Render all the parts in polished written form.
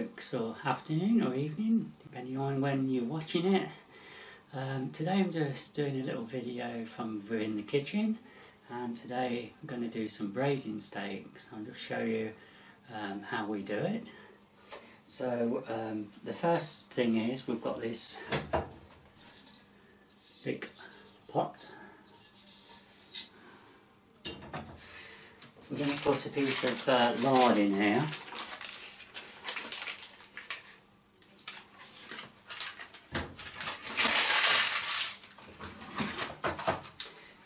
folks, or afternoon or evening, depending on when you're watching it. Today I'm just doing a little video from within the kitchen, and today I'm going to do some braising steaks. I'll just show you how we do it. So the first thing is we've got this big pot. We're going to put a piece of lard in here.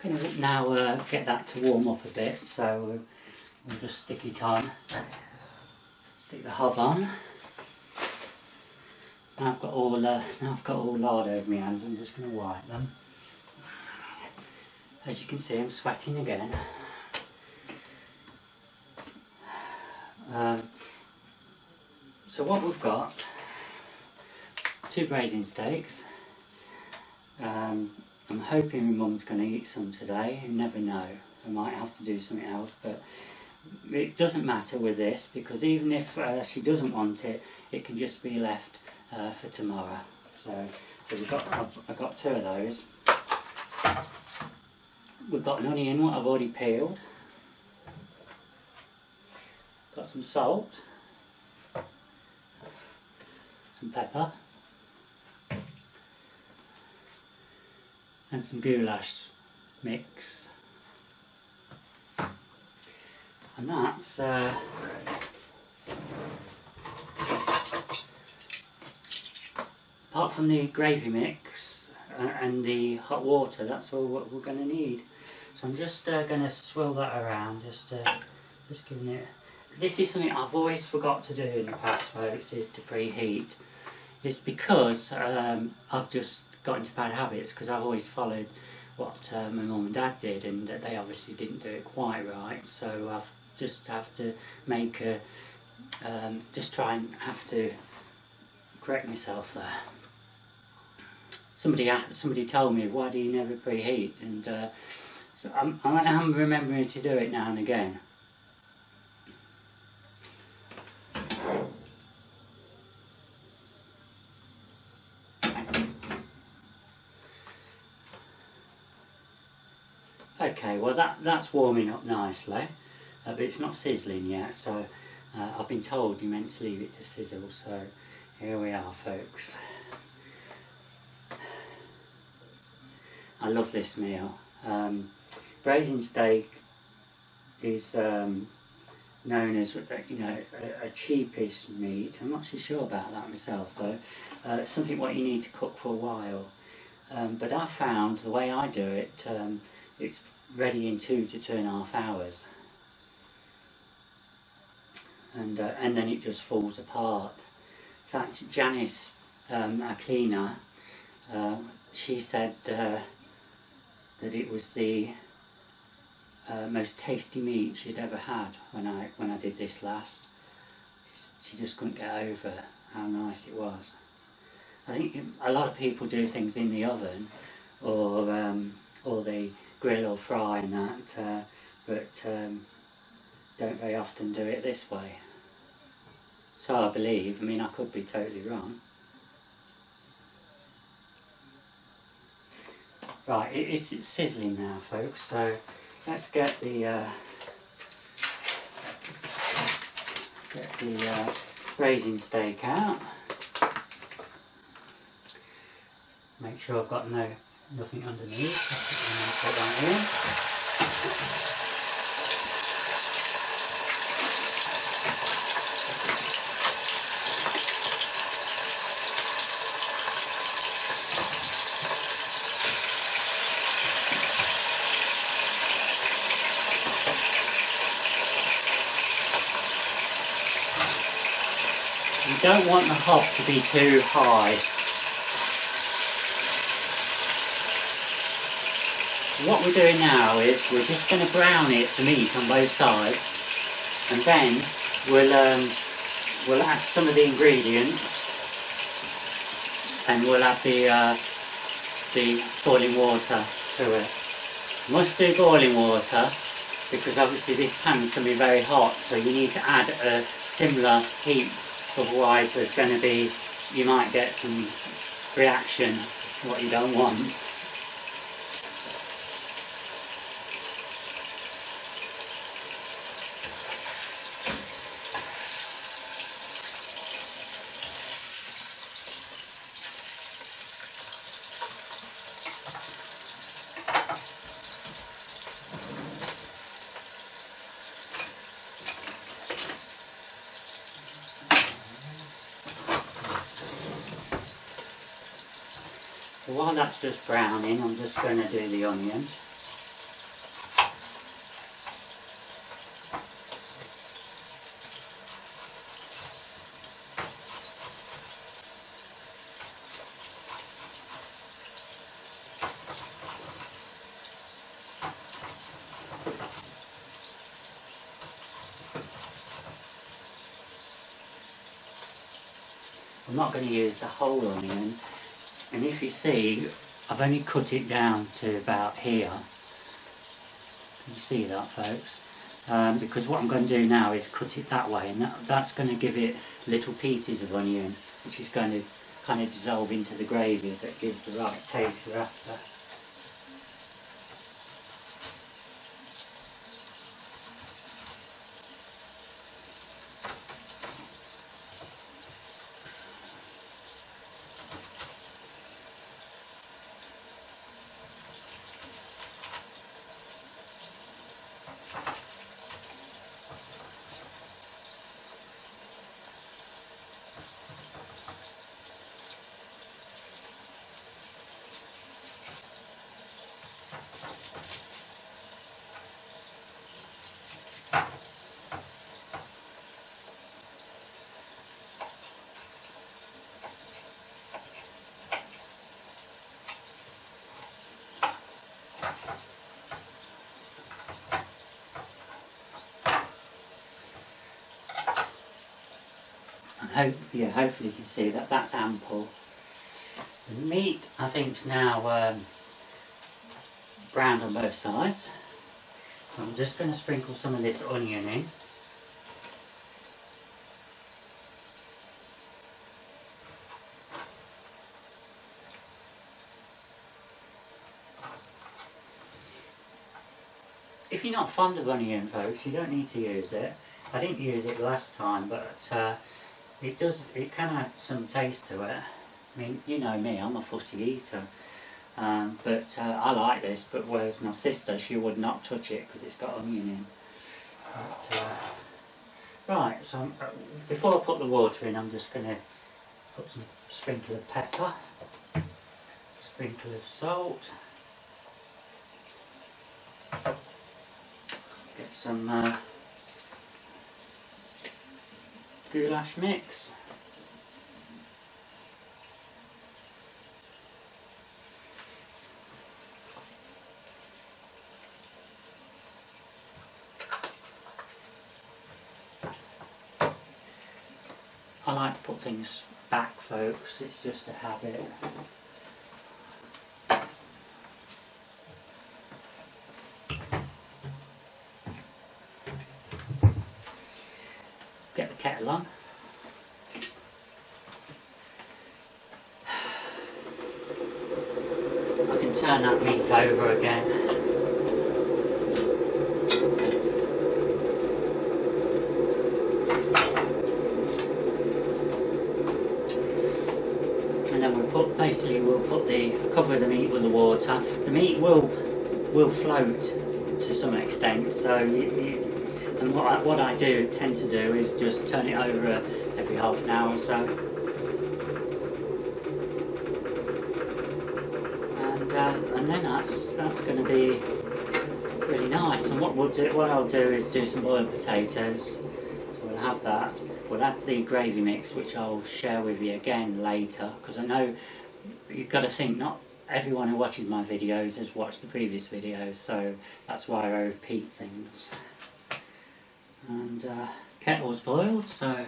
Going to now get that to warm up a bit, so we'll just stick it on. Stick the hob on. Now I've got all lard over my hands. I'm just going to wipe them. As you can see, I'm sweating again. So what we've got, two braising steaks. I'm hoping my mum's going to eat some today. You never know, I might have to do something else, but it doesn't matter with this, because even if she doesn't want it, it can just be left for tomorrow. So I've got two of those. We've got an onion, what I've already peeled. Got some salt, some pepper, and some goulash mix. And that's apart from the gravy mix and the hot water, that's all what we're going to need. So I'm just going to swirl that around, just giving it. This is something I've always forgot to do in the past, folks, is to preheat. It's because I've just got into bad habits, because I've always followed what my mum and dad did, and they obviously didn't do it quite right. So I've just have to make a, just try and have to correct myself there. Somebody told me, why do you never preheat? And so I'm remembering to do it now and again. Okay, well that's warming up nicely, but it's not sizzling yet, so I've been told you're meant to leave it to sizzle, so here we are, folks. I love this meal. Braising steak is known as, you know, a cheapish meat. I'm not so sure about that myself, though. Something what you need to cook for a while. But I found the way I do it, it's ready in 2 to 2.5 hours, and then it just falls apart. In fact, Janice, our cleaner, she said that it was the most tasty meat she'd ever had when I did this last. She just couldn't get over how nice it was. I think a lot of people do things in the oven, or they grill or fry and that, but don't very often do it this way. So I believe. I mean, I could be totally wrong. Right, it's sizzling now, folks, so let's get the braising steak out. Make sure I've got nothing underneath. Put that in. You don't want the hob to be too high. What we're doing now is we're just going to brown it, the meat, on both sides, and then we'll add some of the ingredients, and we'll add the boiling water to it. Must do boiling water, because obviously this pan's going to be very hot, so you need to add a similar heat otherwise there's going to be, you might get some reaction, what you don't want. So while that's just browning, I'm just going to do the onion. I'm not going to use the whole onion, and if you see, I've only cut it down to about here. Can you see that, folks? Because what I'm going to do now is cut it that way, and that's going to give it little pieces of onion, which is going to kind of dissolve into the gravy that gives the right taste we're after. And hopefully you can see that that's ample. The meat, I think, is now browned on both sides. I'm just going to sprinkle some of this onion in. If you're not fond of onion, folks, you don't need to use it. I didn't use it last time, but it can add some taste to it. I mean, you know me, I'm a fussy eater. But I like this, but whereas my sister, she would not touch it because it's got onion in. But, right, so before I put the water in, I'm just going to put some sprinkle of pepper, sprinkle of salt, get some goulash mix. I like to put things back, folks, it's just a habit. Get the kettle on. I can turn that meat over again. And then we'll cover the meat with the water. The meat will float to some extent, so and what I tend to do is just turn it over every half an hour or so. And then that's going to be really nice. And what I'll do is do some boiled potatoes. So we'll have that. We'll add the gravy mix, which I'll share with you again later, because I know you've got to think not everyone who watches my videos has watched the previous videos, so that's why I repeat things. And kettle's boiled, so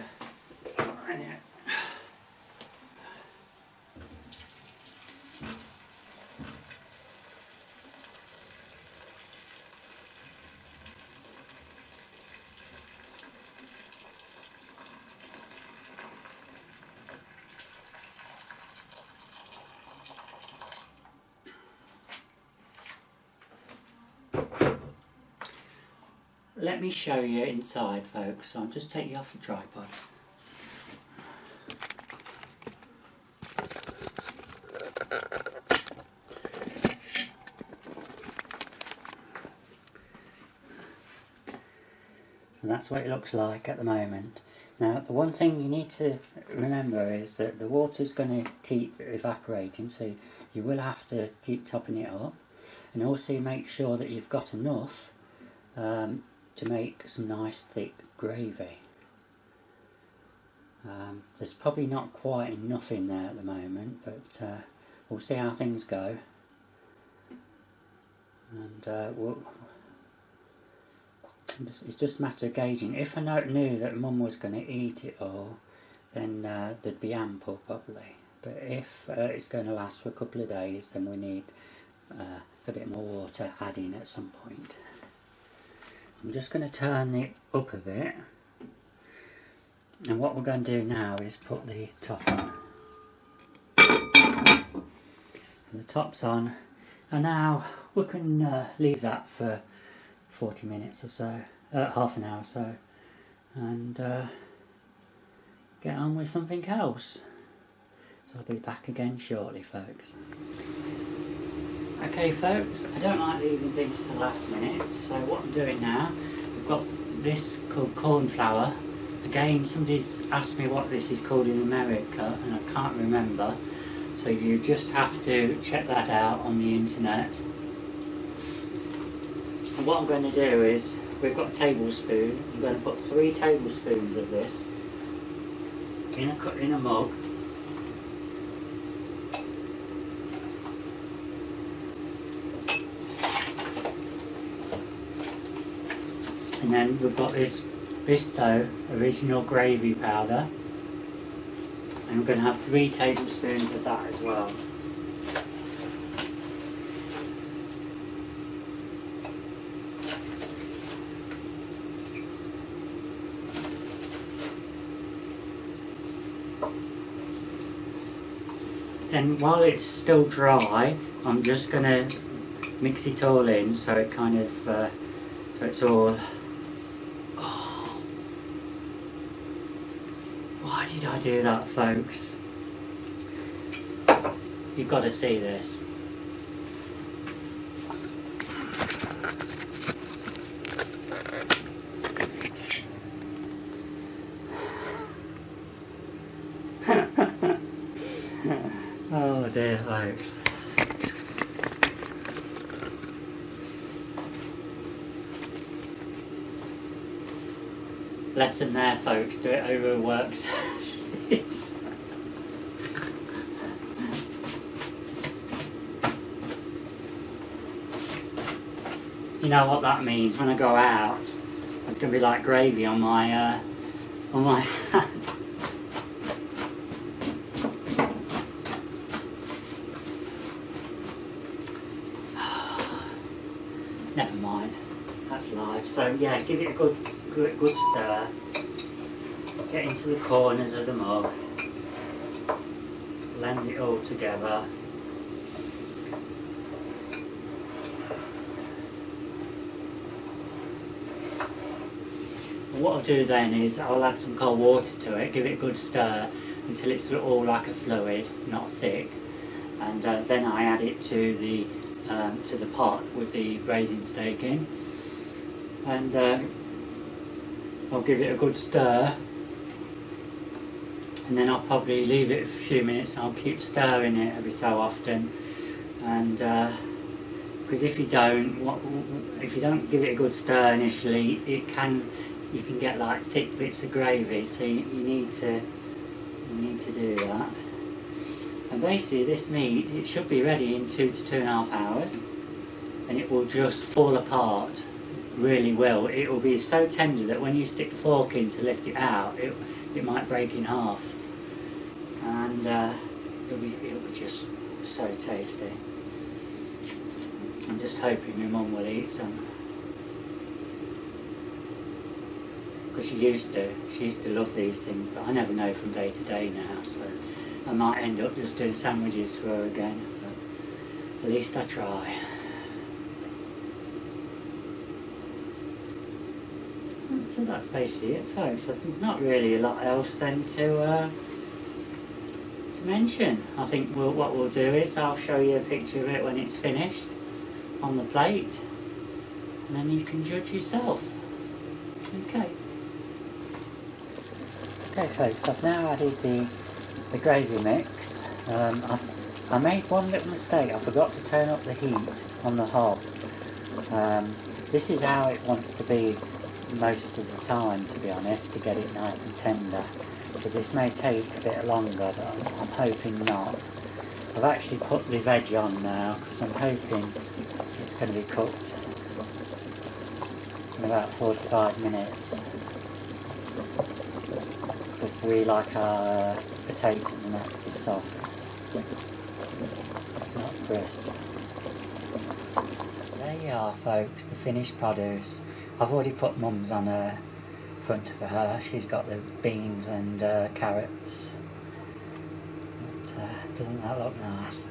let me show you inside, folks. I'll just take you off the tripod. So that's what it looks like at the moment. Now, the one thing you need to remember is that the water's going to keep evaporating, so you will have to keep topping it up. And also make sure that you've got enough to make some nice thick gravy. There's probably not quite enough in there at the moment, but we'll see how things go. And it's just a matter of gauging. If I knew that Mum was going to eat it all, then there'd be ample probably. But if it's going to last for a couple of days, then we need a bit more water adding at some point. I'm just going to turn it up a bit, and what we're going to do now is put the top on. The top's on, and now we can leave that for 40 minutes or so, half an hour or so, and get on with something else. So I'll be back again shortly, folks. Okay, folks, I don't like leaving things to the last minute, so what I'm doing now, we've got this called corn flour. Again, somebody's asked me what this is called in America, and I can't remember, so you just have to check that out on the internet. And what I'm going to do is, we've got a tablespoon, I'm going to put 3 tablespoons of this in a mug. And then we've got this Bisto original gravy powder, and we're going to have 3 tablespoons of that as well. Then while it's still dry, I'm just going to mix it all in so it kind of, so it's all. Why did I do that, folks? You've got to see this. Oh dear, folks. Lesson there, folks. Do it over works. It's you know what that means. When I go out, there's going to be like gravy on my hat. Never mind. That's live. So yeah, give it a good stir. Get into the corners of the mug. Blend it all together. And what I'll do then is I'll add some cold water to it, give it a good stir until it's all like a fluid, not thick, and then I add it to the pot with the braising steak in, and I'll give it a good stir. And then I'll probably leave it a few minutes and I'll keep stirring it every so often, and because if you don't give it a good stir initially, you can get like thick bits of gravy, so you need to do that. And basically this meat, it should be ready in 2 to 2.5 hours, and it will just fall apart really well. It will be so tender that when you stick the fork in to lift it out, it might break in half. And it'll be just so tasty. I'm just hoping my mum will eat some, because she used to love these things, but I never know from day to day now, so I might end up just doing sandwiches for her again, but at least I try. So that's basically it, folks. There's not really a lot else then to mention. I think what we'll do is I'll show you a picture of it when it's finished on the plate, and then you can judge yourself. Okay. Okay, folks, I've now added the gravy mix. I made one little mistake. I forgot to turn up the heat on the hob. This is how it wants to be most of the time, to be honest, to get it nice and tender. But this may take a bit longer, but I'm hoping not. I've actually put the veg on now because I'm hoping it's going to be cooked in about 4 to 5 minutes. Because we like our potatoes and that to be soft, not crisp. There you are, folks, the finished produce. I've already put Mum's on her front for her. She's got the beans and carrots. But, doesn't that look nice?